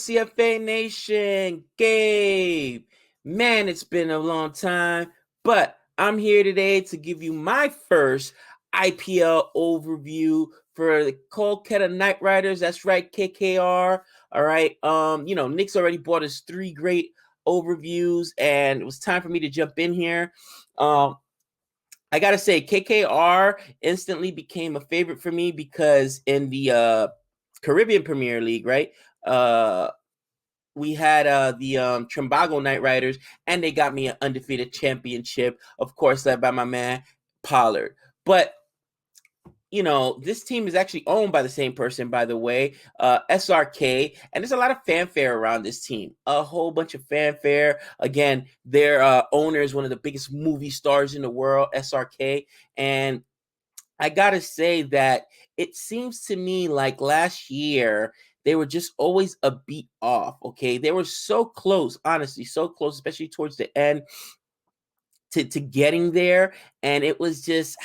CFA Nation, Gabe. Man, it's been a long time, but I'm here today to give you my first IPL overview for the Kolkata Knight Riders. That's right, KKR. All right. Nick's already bought us 3 great overviews, and it was time for me to jump in here. I gotta say, KKR instantly became a favorite for me because in the Caribbean Premier League, right? We had the Trimbago Knight Riders, and they got me an undefeated championship, of course, led by my man Pollard. But this team is actually owned by the same person, by the way, SRK, and there's a lot of fanfare around this team. A whole bunch of fanfare. Again, their owner is one of the biggest movie stars in the world, SRK, and I gotta say that it seems to me like last year they were just always a beat off. Okay, they were so close, honestly, so close, especially towards the end to getting there, and it was just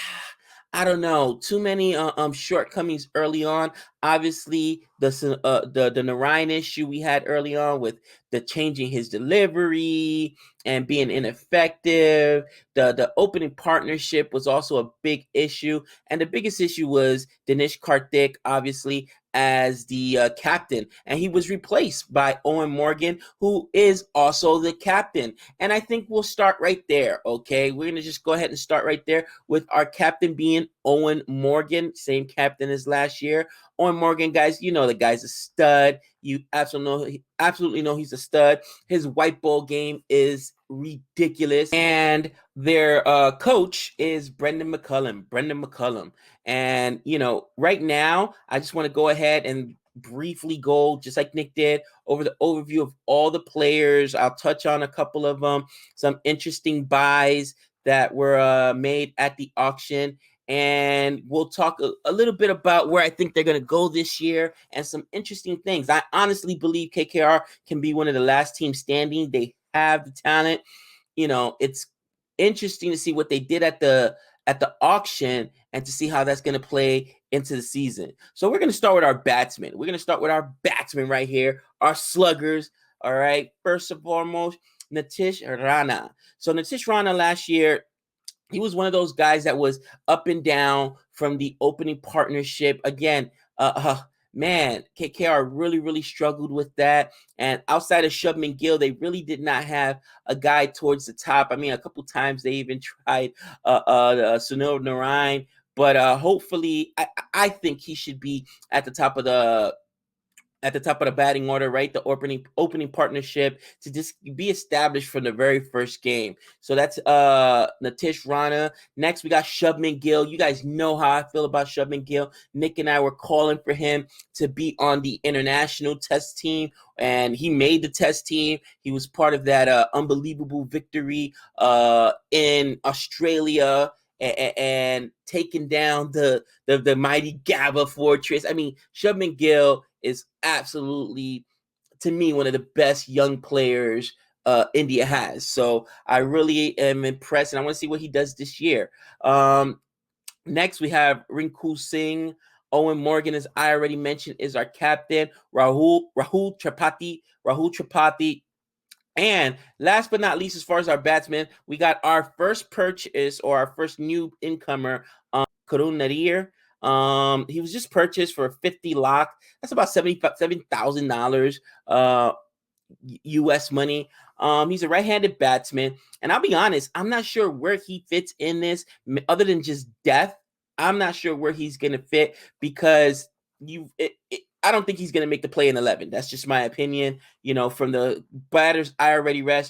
I don't know, too many shortcomings early on. Obviously, the Narayan issue we had early on with the changing his delivery and being ineffective. The opening partnership was also a big issue, and the biggest issue was Denish Kardec, obviously, as the captain, and he was replaced by Owen Morgan, who is also the captain. And I think we'll start right there. Okay, we're gonna just go ahead and start right there with our captain being Owen Morgan, same captain as last year. Owen Morgan, guys, you know the guy's a stud. You absolutely know he's a stud. His white ball game is ridiculous, and their coach is Brendan McCullum. And right now, I just want to go ahead and briefly go, just like Nick did, over the overview of all the players. I'll touch on a couple of them, some interesting buys that were made at the auction. And we'll talk a little bit about where I think they're going to go this year and some interesting things. I honestly believe KKR can be one of the last teams standing. They have the talent. It's interesting to see what they did at the auction and to see how that's going to play into the season. So we're going to start with our batsmen. We're going to start with our batsmen right here, our sluggers. All right. First and foremost, Natish Rana. So Natish Rana last year, he was one of those guys that was up and down from the opening partnership. Again, man, KKR really, really struggled with that. And outside of Shubman Gill, they really did not have a guy towards the top. I mean, a couple times they even tried Sunil Narayan. But hopefully, I think he should be at the top of the batting order, right? The opening partnership to just be established from the very first game. So that's Natish Rana. Next, we got Shubman Gill. You guys know how I feel about Shubman Gill. Nick and I were calling for him to be on the international test team, and he made the test team. He was part of that unbelievable victory in Australia and taking down the mighty Gaba fortress. I mean, Shubman Gill is absolutely, to me, one of the best young players India has. So I really am impressed, and I want to see what he does this year. Next, we have Rinku Singh. Owen Morgan, as I already mentioned, is our captain. Rahul Tripathi. And last but not least, as far as our batsmen, we got our first purchase, or our first new incomer, Karun Nadir. He was just purchased for 50 lakh. That's about $77,000 US money. He's a right-handed batsman, and I'll be honest, I'm not sure where he fits in this, other than just depth. I'm not sure where he's gonna fit because I don't think he's gonna make the play in 11. That's just my opinion. From the batters I already read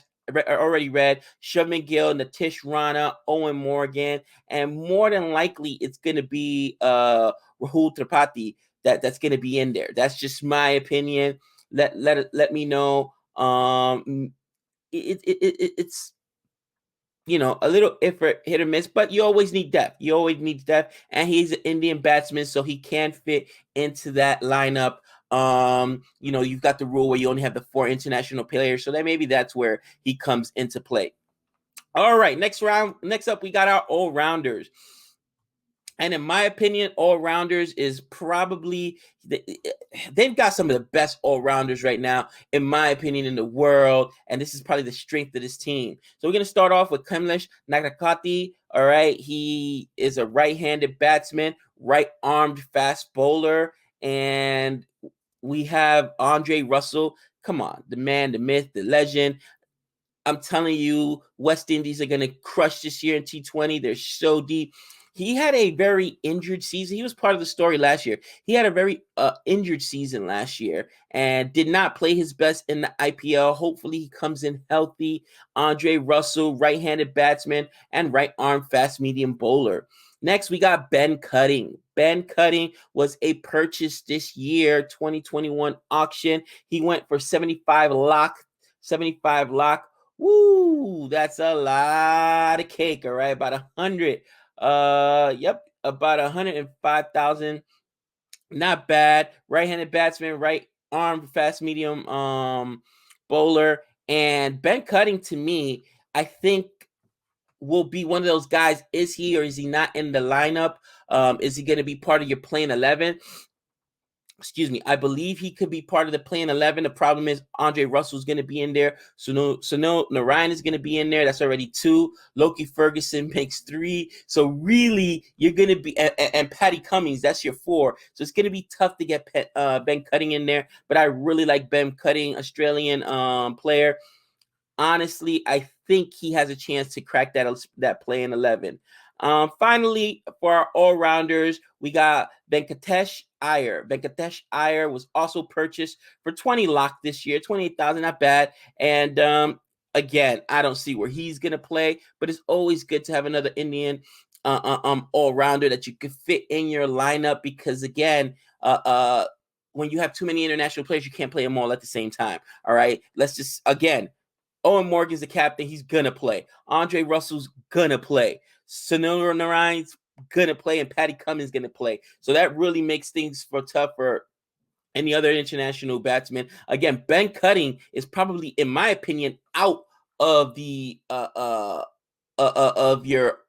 Shubman Gill, Natish Rana, Owen Morgan, and more than likely it's going to be Rahul Tripathi that's going to be in there. That's just my opinion. Let me know. It's a little hit or miss, but you always need depth. And he's an Indian batsman, so he can fit into that lineup. You've got the rule where you only have the 4 international players, so maybe that's where he comes into play. All right, next up, we got our all-rounders. And in my opinion, all-rounders is probably, they've got some of the best all-rounders right now, in my opinion, in the world. And this is probably the strength of this team. So we're going to start off with Denish Kardec. All right. He is a right-handed batsman, right-armed fast bowler. And we have Andre Russell. Come on, the man, the myth, the legend. I'm telling you, West Indies are going to crush this year in T20. They're so deep. He had a very injured season. He was part of the story last year. He had a very injured season last year and did not play his best in the IPL. Hopefully, he comes in healthy. Andre Russell, right-handed batsman and right-arm fast-medium bowler. Next, we got Ben Cutting. Ben Cutting was a purchase this year, 2021 auction. He went for 75 lakh. 75 lakh. Woo, that's a lot of cake, all right? About 100. About 105,000. Not bad. Right-handed batsman, right arm, fast medium bowler. And Ben Cutting, to me, I think will be one of those guys. Is he or is he not in the lineup? Is he going to be part of your playing 11? Excuse me, I believe he could be part of the playing 11. The problem is Andre Russell's going to be in there. Sunil Narayan is going to be in there. That's already 2. Loki Ferguson makes 3. So really, you're going to be, and Paddy Cummings, that's your 4. So it's going to be tough to get Ben Cutting in there. But I really like Ben Cutting, Australian player. Honestly, I think he has a chance to crack that playing 11. Finally, for our all-rounders, we got Venkatesh Iyer. Venkatesh Iyer was also purchased for 20 lakh this year, 28,000, not bad. And again, I don't see where he's going to play, but it's always good to have another Indian all-rounder that you could fit in your lineup because, again, when you have too many international players, you can't play them all at the same time. All right, let's just, again, Owen Morgan's the captain. He's going to play. Andre Russell's going to play. Sunil Narayan's going to play. And Paddy Cummins going to play. So that really makes things tough for any other international batsman. Again, Ben Cutting is probably, in my opinion, out of the of your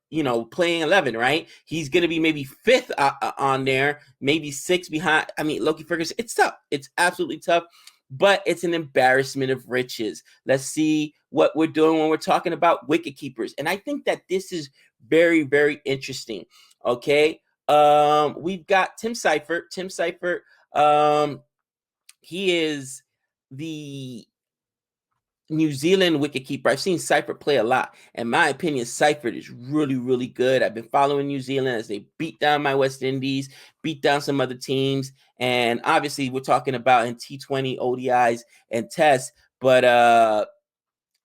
playing 11, right? He's going to be maybe 5th on there, maybe 6 behind. I mean, Loki Ferguson. It's tough. It's absolutely tough. But it's an embarrassment of riches. Let's see what we're doing when we're talking about wicket keepers. And I think that this is very, very interesting. Okay. We've got Tim Seifert. Tim Seifert, he is the New Zealand wicketkeeper. I've seen Seifert play a lot. In my opinion, Seifert is really, really good. I've been following New Zealand as they beat down my West Indies, beat down some other teams. And obviously, we're talking about in T20, ODIs, and tests. But,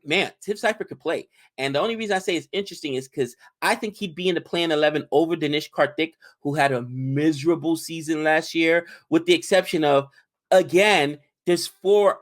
man, Tim Seifert could play. And the only reason I say it's interesting is because I think he'd be in the playing 11 over Denish Kardec, who had a miserable season last year, with the exception of, again, there's 5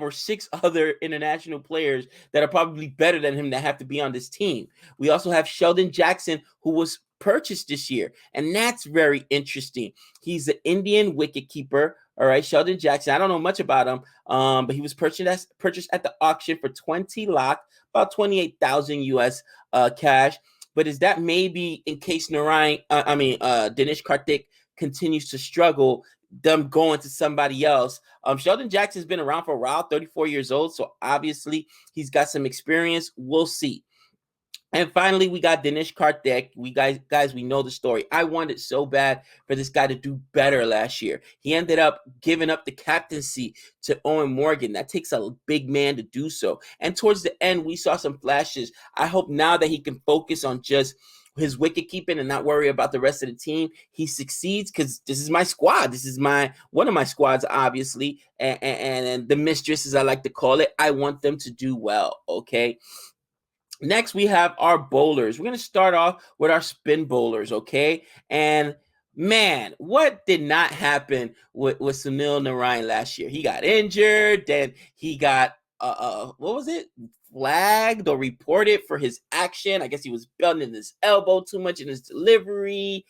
or 6 other international players that are probably better than him that have to be on this team. We also have Sheldon Jackson, who was purchased this year, and that's very interesting. He's an Indian wicketkeeper. All right, Sheldon Jackson. I don't know much about him, but he was purchased at the auction for 20 lakh, about 28,000 US cash. But is that maybe in case Denish Kardec continues to struggle, them going to somebody else? Sheldon Jackson's been around for a while, 34 years old, so obviously he's got some experience. We'll see. And finally, we got Denish Kardec. We know the story. I wanted so bad for this guy to do better last year. He ended up giving up the captaincy to Owen Morgan. That takes a big man to do so. And towards the end, we saw some flashes. I hope now that he can focus on just his wicket keeping and not worry about the rest of the team, he succeeds, because this is my squad. This is one of my squads, obviously, and the mistress, as I like to call it. I want them to do well, okay? Next, we have our bowlers. We're going to start off with our spin bowlers, okay? And man, what did not happen with Sunil Narayan last year? He got injured, then he got, what was it? Flagged or reported for his action. I guess he was bending his elbow too much in his delivery.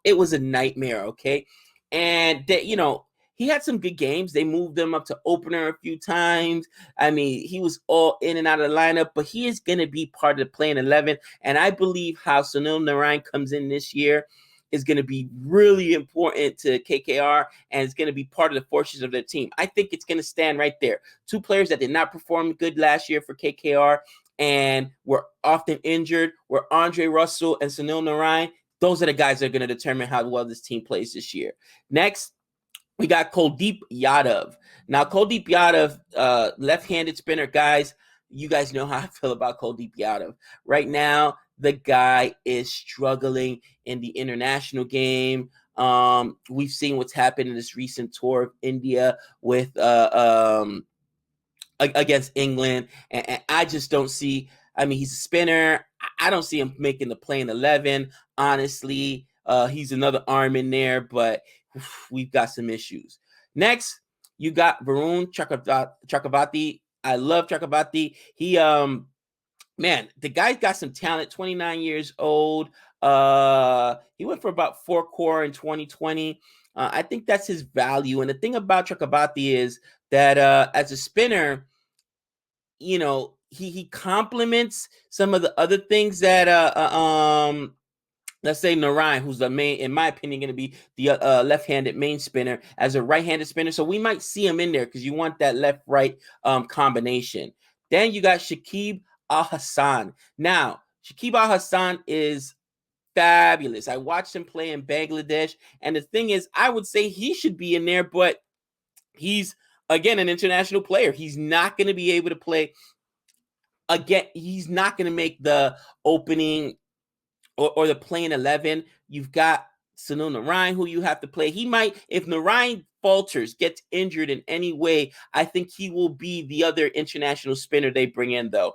It was a nightmare, okay? And that, he he had some good games. They moved him up to opener a few times. I mean, he was all in and out of the lineup, but he is going to be part of the playing 11. And I believe how Sunil Narine comes in this year is going to be really important to KKR, and it's going to be part of the forces of their team. I think it's going to stand right there. Two players that did not perform good last year for KKR and were often injured were Andre Russell and Sunil Narine. Those are the guys that are going to determine how well this team plays this year. Next, we got Kuldeep Yadav. Now, Kuldeep Yadav, left-handed spinner, guys, you guys know how I feel about Kuldeep Yadav. Right now, the guy is struggling in the international game. We've seen what's happened in this recent tour of India with against England, and I just don't see. I mean, he's a spinner. I don't see him making the playing 11. Honestly, he's another arm in there, but we've got some issues. Next, you got Varun Chakavati. I love Chakavati. He man, the guy's got some talent. 29 years old. He went for about 4 core in 2020. I think that's his value. And the thing about Chakavati is that as a spinner, you know, he complements some of the other things that let's say Narine, who's the main, in my opinion, going to be the left-handed main spinner as a right-handed spinner. So we might see him in there because you want that left-right combination. Then you got Shikiba Hassan. Now, Shikiba Hassan is fabulous. I watched him play in Bangladesh, and the thing is, I would say he should be in there, but he's, again, an international player. He's not going to be able to play. Again, he's not going to make the opening or the playing 11. You've got Sunil Narine, who you have to play. He might, if Narine falters, gets injured in any way, I think he will be the other international spinner they bring in, though.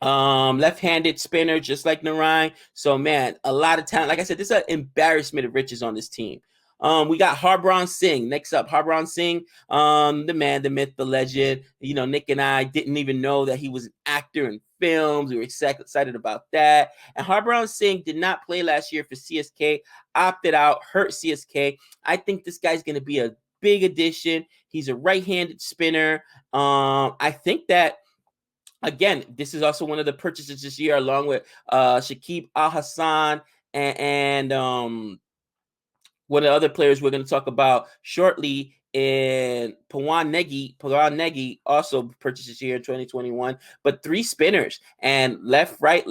Left-handed spinner, just like Narine. So, man, a lot of talent. Like I said, this is an embarrassment of riches on this team. We got Harbron Singh. Next up, Harbron Singh, the man, the myth, the legend. You know, Nick and I didn't even know that he was an actor in films. We were excited about that. And Harbron Singh did not play last year for CSK, opted out, hurt CSK. I think this guy's going to be a big addition. He's a right-handed spinner. I think that, again, this is also one of the purchases this year, along with Shikiba Hassan and one of the other players we're going to talk about shortly, and Pawan Negi. Pawan Negi also purchased this year in 2021, but 3 spinners and left, right.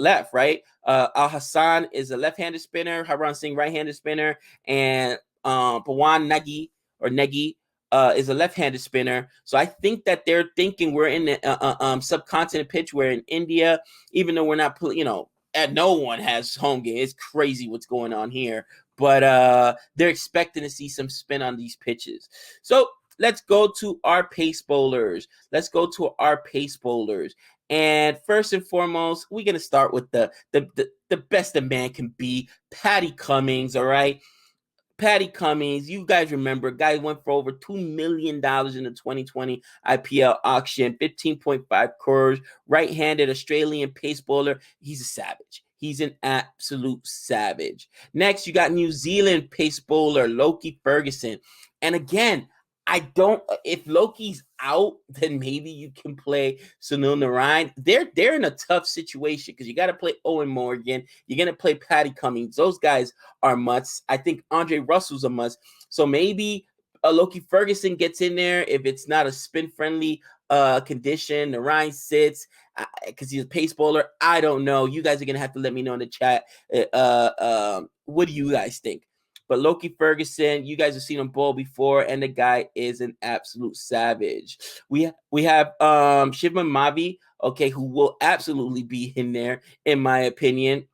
Al Hassan is a left-handed spinner, Harbron Singh right-handed spinner, and Pawan Negi is a left-handed spinner. So I think that they're thinking we're in the subcontinent pitch. We're in India, even though we're not, and no one has home game. It's crazy what's going on here. But they're expecting to see some spin on these pitches. So let's go to our pace bowlers. And first and foremost, we're going to start with the best a man can be, Patty Cummins, all right? Patty Cummins, you guys remember, guy went for over $2 million in the 2020 IPL auction, 15.5 crores, right-handed Australian pace bowler. He's a savage. He's an absolute savage. Next, you got New Zealand pace bowler Loki Ferguson. And again, if Loki's out, then maybe you can play Sunil Narine. They're in a tough situation because you got to play Owen Morgan. You're going to play Patty Cummins. Those guys are musts. I think Andre Russell's a must. So maybe Loki Ferguson gets in there if it's not a spin-friendly condition. Narine sits because he's a pace bowler. I don't know. You guys are going to have to let me know in the chat. What do you guys think? But Loki Ferguson, you guys have seen him bowl before, and the guy is an absolute savage. We have Shipman Mavi, okay, who will absolutely be in there, in my opinion.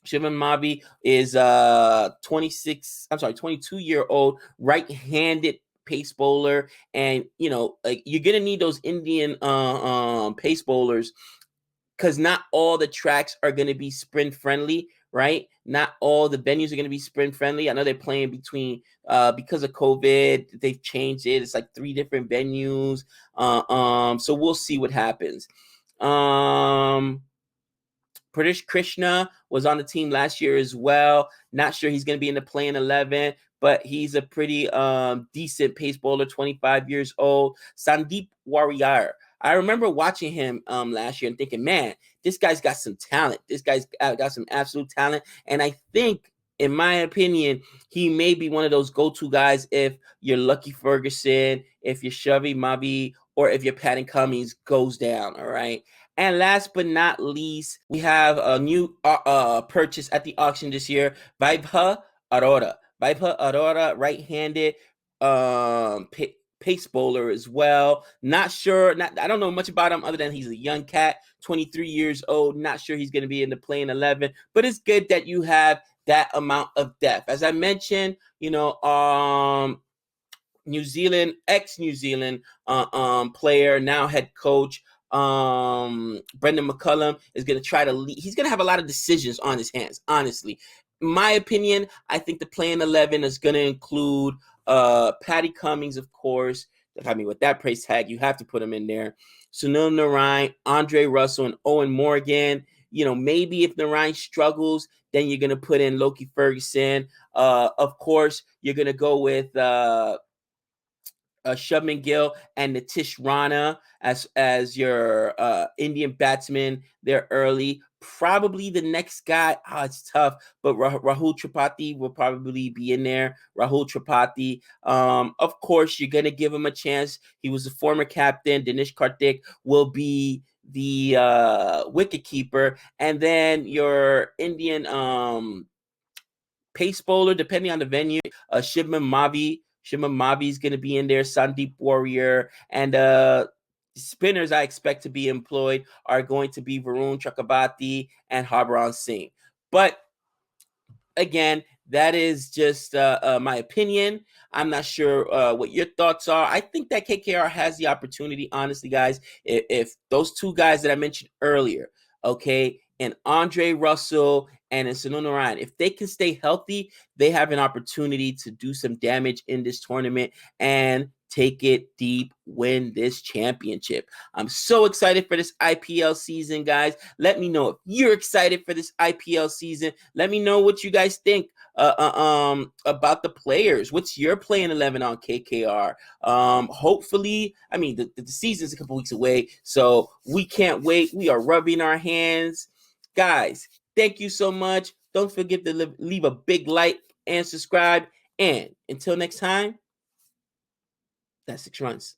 Shipman Mavi is 22-year-old right-handed pace bowler, and you're gonna need those Indian pace bowlers because not all the tracks are gonna be sprint friendly. Right? Not all the venues are going to be sprint friendly. I know they're playing between, because of COVID, they've changed it. It's like 3 different venues. So we'll see what happens. Pawan British Krishna was on the team last year as well. Not sure he's going to be in the playing 11, but he's a pretty decent pace bowler, 25 years old. Sandeep Warrior. I remember watching him last year and thinking, man, this guy's got some talent. This guy's got some absolute talent. And I think, in my opinion, he may be one of those go-to guys if your Lucky Ferguson, if your Shikiba Mavi, or if your Patton Cummings goes down, all right? And last but not least, we have a new purchase at the auction this year, Vaibhav Arora. Vaibhav Arora, right-handed pace bowler as well. Not sure. I don't know much about him other than he's a young cat, 23 years old. Not sure he's going to be in the playing 11, but it's good that you have that amount of depth. As I mentioned, New Zealand, ex-New Zealand player, now head coach, Brendan McCullum is going to try to lead. He's going to have a lot of decisions on his hands, honestly. In my opinion, I think the playing 11 is going to include Patty Cummings, of course. I mean, with that price tag, you have to put him in there. Sunil Narine, Andre Russell, and Owen Morgan. Maybe if Narine struggles, then you're going to put in Loki Ferguson. Of course, you're going to go with Shubman Gill and Natish Rana as your Indian batsman there early. Probably the next guy, it's tough, but Rahul Tripathi will probably be in there. Rahul Tripathi. Of course, you're going to give him a chance. He was a former captain. Denish Kardec will be the wicket keeper. And then your Indian pace bowler, depending on the venue, Shipman Mavi. Shipman Mavi is going to be in there. Sandeep Warrior. And spinners I expect to be employed are going to be Varun Chakavati and Harbron Singh. But again, that is just my opinion. I'm not sure what your thoughts are. I think that KKR has the opportunity, honestly, guys, if those two guys that I mentioned earlier, okay, and Andre Russell and Sunil Narine, if they can stay healthy, they have an opportunity to do some damage in this tournament and take it deep, win this championship. I'm so excited for this IPL season, guys. Let me know if you're excited for this IPL season. Let me know what you guys think about the players. What's your playing 11 on KKR? Hopefully, I mean, the season's a couple weeks away, so we can't wait. We are rubbing our hands. Guys, thank you so much. Don't forget to leave a big like and subscribe. And until next time, that's 6 runs.